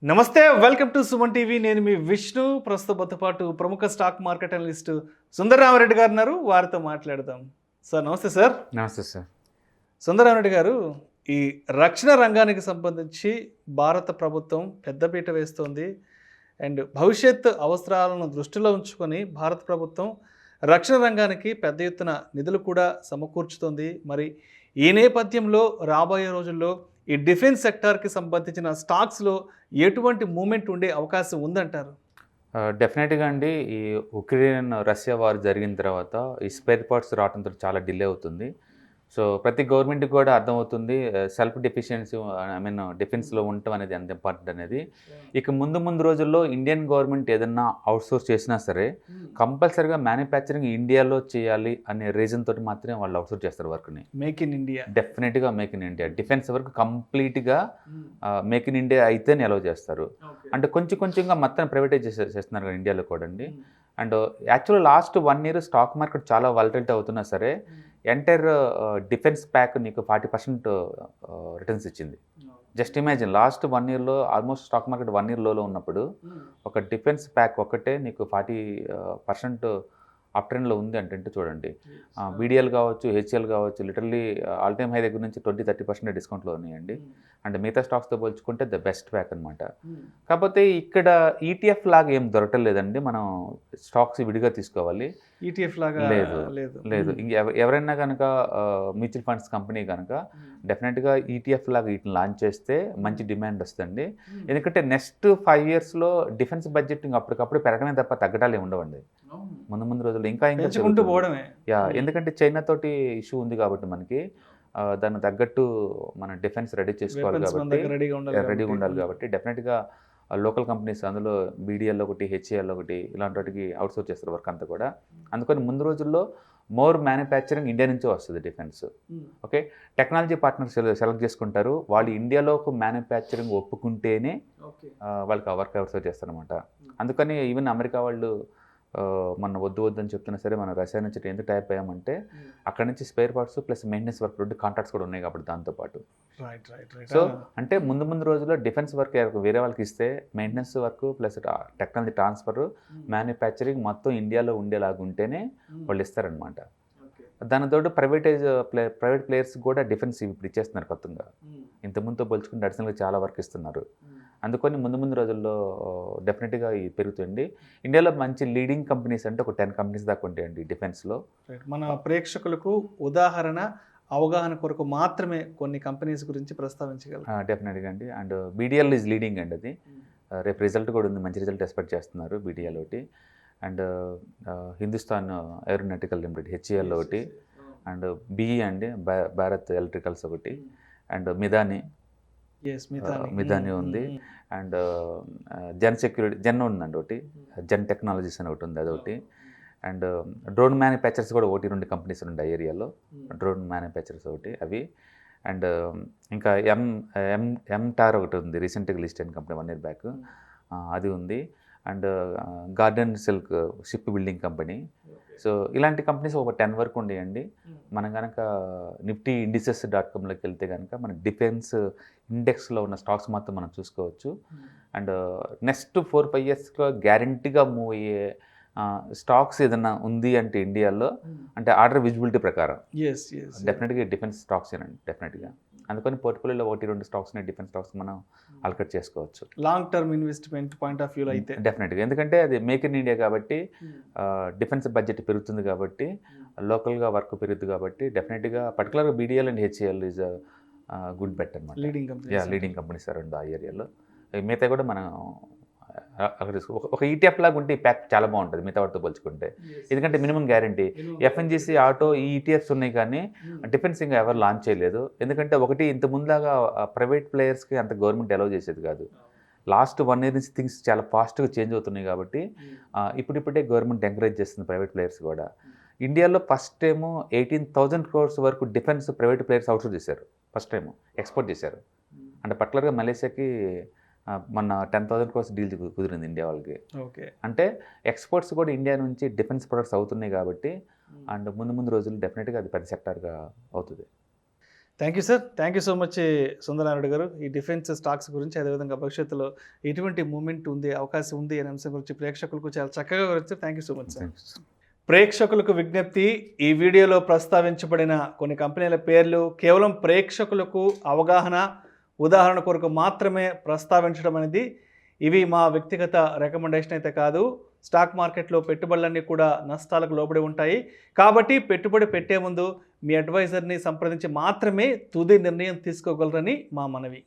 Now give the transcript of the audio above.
నమస్తే, welcome to Suman TV. నేను మీ విష్ణు. ప్రస్తుతంతో పాటు ప్రముఖ స్టాక్ మార్కెట్ అనలిస్ట్ సుందరరామరెడ్డి గారు ఉన్నారు. వారితో మాట్లాడదాం. సార్ నమస్తే సార్. నమస్తే సార్. సుందరరామరెడ్డి గారు, ఈ రక్షణ రంగానికి సంబంధించి భారత ప్రభుత్వం పెద్దపీట వేస్తోంది. అండ్ భవిష్యత్ అవసరాలను దృష్టిలో ఉంచుకొని భారత ప్రభుత్వం రక్షణ రంగానికి పెద్ద ఎత్తున నిధులు కూడా సమకూర్చుతోంది. మరి ఈ నేపథ్యంలో రాబోయే రోజుల్లో ఈ డిఫెన్స్ సెక్టార్కి సంబంధించిన స్టాక్స్లో ఎటువంటి మూమెంట్ ఉండే అవకాశం ఉందంటారు? డెఫినెట్గా అండి. ఈ ఉక్రెయిన్ రష్యా వార్ జరిగిన తర్వాత ఈ స్పేర్ పార్ట్స్ రావడంతో చాలా డిలే అవుతుంది. సో ప్రతి గవర్నమెంట్కి కూడా అర్థమవుతుంది సెల్ఫ్ డెఫిషియన్సీ డిఫెన్స్లో ఉండటం అనేది ఎంత ఇంపార్టెంట్ అనేది. ఇక ముందు రోజుల్లో ఇండియన్ గవర్నమెంట్ ఏదన్నా అవుట్సోర్స్ చేసినా సరే కంపల్సరీగా మ్యానుఫ్యాక్చరింగ్ ఇండియాలో చేయాలి అనే రీజన్ తోటి మాత్రమే వాళ్ళు అవుట్సోర్స్ చేస్తారు వర్క్ని. మేక్ ఇన్ ఇండియా, డెఫినెట్గా make in India. Defence work కంప్లీట్గా మేక్ ఇన్ ఇండియా అయితేనే అలౌ చేస్తారు. అంటే కొంచెంగా మొత్తం ప్రైవేటైజ్ చేస్తున్నారు కదా ఇండియాలో కూడా అండి. అండ్ యాక్చువల్గా లాస్ట్ 1 year స్టాక్ మార్కెట్ చాలా వాలటిలిటీ అవుతున్నా సరే ఎంటైర్ డిఫెన్స్ ప్యాక్ నీకు 40% రిటర్న్స్ ఇచ్చింది. జస్ట్ ఇమాజిన్, లాస్ట్ 1 yearలో ఆల్మోస్ట్ స్టాక్ మార్కెట్ 1 year లోలో ఉన్నప్పుడు ఒక డిఫెన్స్ ప్యాక్ ఒక్కటే నీకు 40% అప్ ట్రెండ్లో ఉంది అంటే చూడండి. బీడీఎల్ కావచ్చు, హెచ్ఎల్ కావచ్చు, లిటరల్లీ ఆల్ టైమ్ హై దగ్గర నుంచి 20-30% డిస్కౌంట్లో ఉన్నాయండి. అంటే మిగతా స్టాక్స్తో పోల్చుకుంటే ద బెస్ట్ ప్యాక్ అనమాట. కాకపోతే ఇక్కడ ఈటీఎఫ్ లాగా ఏం దొరకలేదండి. మనం స్టాక్స్ విడిగా తీసుకోవాలి. ఈటీఎఫ్ లాగా లేదు. ఎవరైనా కనుక మ్యూచువల్ ఫండ్స్ కంపెనీ కనుక డెఫినెట్గా ఈటీఎఫ్ లాగా వీటిని లాంచ్ చేస్తే మంచి డిమాండ్ వస్తుంది. ఎందుకంటే నెక్స్ట్ 5 yearsలో డిఫెన్స్ బడ్జెట్ అప్పటికప్పుడు పెరగడమే తప్ప తగ్గడాలు ఉండవండి. ముందు రోజుల్లో ఇంకా పోవడమే. ఎందుకంటే చైనా తోటి ఇష్యూ ఉంది కాబట్టి మనకి దానికి తగ్గట్టు మన డిఫెన్స్ రెడీ చేసుకోవాలి కాబట్టి రెడీగా ఉండాలి కాబట్టి డెఫినెట్గా లోకల్ కంపెనీస్ అందులో బీడీఎల్ ఒకటి, హెచ్ఏఎల్ ఒకటి ఇలాంటి వాటికి అవుట్సోర్స్ చేస్తారు వర్క్ అంతా కూడా. అందుకని ముందు రోజుల్లో మోర్ మ్యానుఫ్యాక్చరింగ్ ఇండియా నుంచే వస్తుంది defence. Okay, technology partners select చేసుకుంటారు. వాళ్ళు ఇండియాలో ఒక మ్యానుఫ్యాక్చరింగ్ ఒప్పుకుంటేనే వాళ్ళకి ఆ వర్క్ అవుట్సోర్స్ చేస్తారనమాట. అందుకని ఈవెన్ అమెరికా వాళ్ళు మన వద్దు అని చెప్తున్నా సరే మన రష్యా నుంచి ఎందుకు టైప్ అయ్యామంటే అక్కడ నుంచి spare parts plus maintenance work 2 contracts కూడా ఉన్నాయి కాబట్టి దాంతోపాటు. సో అంటే ముందు రోజుల్లో డిఫెన్స్ వర్క్ వేరే వాళ్ళకి ఇస్తే maintenance work plus technology transfer, manufacturing మొత్తం ఇండియాలో ఉండేలాగా ఉంటేనే వాళ్ళు ఇస్తారనమాట. దానితోటి ప్రైవేట్ ప్లేయర్స్ కూడా డిఫెన్స్ ఇప్పుడు ఇచ్చేస్తున్నారు కొత్తగా. ఇంతకుముందుతో పోల్చుకుంటే అడిషనల్గా చాలా వర్క్ ఇస్తున్నారు. అందుకని ముందు రోజుల్లో డెఫినెట్గా ఇది పెరుగుతుంది. ఇండియాలో మంచి లీడింగ్ కంపెనీస్ అంటే ఒక 10 కంపెనీస్ దాకా ఉంటాయండి డిఫెన్స్లో. మన ప్రేక్షకులకు ఉదాహరణ అవగాహన కొరకు మాత్రమే కొన్ని కంపెనీస్ గురించి ప్రస్తావించగలరు? డెఫినెట్గా అండి. అండ్ బీడీఎల్ ఈజ్ లీడింగ్ అండి. అది రేపు రిజల్ట్ కూడా ఉంది, మంచి రిజల్ట్ ఎక్స్పెక్ట్ చేస్తున్నారు బీడీఎల్ ఒకటి. And Hindustan aeronautical limited HAL ఒకటి. అండ్ బిఈ అండి, భారత్ ఎలక్ట్రికల్స్ ఒకటి. అండ్ మిదాని ఉంది. అండ్ జెన్ ఉందండి ఒకటి, జెన్ టెక్నాలజీస్ అని ఒకటి ఉంది అదొకటి. అండ్ డ్రోన్ మ్యానుఫ్యాక్చర్స్ కూడా 1-2 కంపెనీస్ ఉన్నాయి ఆ ఏరియాలో, డ్రోన్ మ్యానుఫ్యాక్చర్స్ ఒకటి అవి. అండ్ ఇంకా ఎంటార్ ఒకటి ఉంది, రీసెంట్గా లిస్ట్ అయిన కంపెనీ 1 year బ్యాక్, అది ఉంది. And garden silk ship building company. So ఇలాంటి కంపెనీస్ ఒక 10 వరకు ఉండేయండి. మనం కనుక నిఫ్టీ indices.comలోకి వెళ్తే కనుక మన డిఫెన్స్ ఇండెక్స్లో ఉన్న స్టాక్స్ మొత్తం మనం చూసుకోవచ్చు. అండ్ నెక్స్ట్ 4-5 yearsలో గ్యారంటీగా మూవ్ అయ్యే స్టాక్స్ ఏదైనా ఉంది అంటే ఇండియాలో అంటే ఆర్డర్ విజిబిలిటీ ప్రకారం డెఫినెట్గా డిఫెన్స్ స్టాక్స్ ఏనండి డెఫినెట్గా. అందుకని పోర్ట్ఫోలియోలో 1-2 స్టాక్స్ని డిఫెన్స్ స్టాక్స్ మనం అలకట్ చేసుకోవచ్చు. Long term investment point of వ్యూలో అయితే డెఫినెట్గా, ఎందుకంటే అది మేక్ ఇన్ ఇండియా కాబట్టి డిఫెన్స్ బడ్జెట్ పెరుగుతుంది కాబట్టి లోకల్గా వర్క్ పెరుగుతుంది కాబట్టి డెఫినెట్గా పర్టికులర్గా BDL and HAL is good bet అనమాట. లీడింగ్ కంపెనీస్ అరౌండ్ ఆ ఏరియాలో. మిగతా కూడా మనం అక్కడ ఒక ఈటీఎఫ్ లాగా ఉంటే ఈ ప్యాక్ చాలా బాగుంటుంది మిగతా వాటితో పోల్చుకుంటే. ఎందుకంటే మినిమం గ్యారంటీ. ఎఫ్ఎన్జీసీ ఆటో ఈ ఈటీఎఫ్స్ ఉన్నాయి కానీ డిఫెన్స్ ఇంకా ఎవరు లాంచ్ చేయలేదు. ఎందుకంటే ఒకటి ఇంత ముందులాగా ప్రైవేట్ ప్లేయర్స్కి అంత గవర్నమెంట్ అలౌ చేసేది కాదు. లాస్ట్ 1 year నుంచి థింగ్స్ చాలా ఫాస్ట్గా చేంజ్ అవుతున్నాయి కాబట్టి ఇప్పుడిప్పుడే గవర్నమెంట్ ఎంకరేజ్ చేస్తుంది ప్రైవేట్ ప్లేయర్స్ కూడా. ఇండియాలో ఫస్ట్ టైము 18,000 crores వరకు డిఫెన్స్ ప్రైవేట్ ప్లేయర్స్ అవుట్సోర్స్ చేశారు. ఫస్ట్ టైము ఎక్స్పోర్ట్ చేశారు. అంటే పర్టికులర్గా మలేషియాకి మన 10,000 crores డీల్ కుదిరింది ఇండియా వాళ్ళకి. ఓకే, అంటే ఎక్స్పోర్ట్స్ కూడా ఇండియా నుంచి డిఫెన్స్ ప్రొడక్ట్స్ అవుతున్నాయి కాబట్టి అండ్ ముందు రోజులు డెఫినెట్గా అది పెద్ద సెక్టార్గా అవుతుంది. Thank you sir. Thank you so much Sundaranarayana గారు. ఈ డిఫెన్స్ స్టాక్స్ గురించి, అదేవిధంగా భవిష్యత్తులో ఎటువంటి మూమెంట్ ఉంది, అవకాశం ఉంది అనే అంశం గురించి ప్రేక్షకులకు చాలా చక్కగా వివరించారు. Thank you so much sir. ప్రేక్షకులకు విజ్ఞప్తి, ఈ వీడియోలో ప్రస్తావించబడిన కొన్ని కంపెనీల పేర్లు కేవలం ప్రేక్షకులకు అవగాహన, ఉదాహరణ కొరకు మాత్రమే ప్రస్తావించడం అనేది, ఇవి మా వ్యక్తిగత రికమెండేషన్ అయితే కాదు. స్టాక్ మార్కెట్లో పెట్టుబడులన్నీ కూడా నష్టాలకు లోబడి ఉంటాయి. కాబట్టి పెట్టుబడి పెట్టే ముందు మీ అడ్వైజర్ని సంప్రదించి మాత్రమే తుది నిర్ణయం తీసుకోగలరని మా మనవి.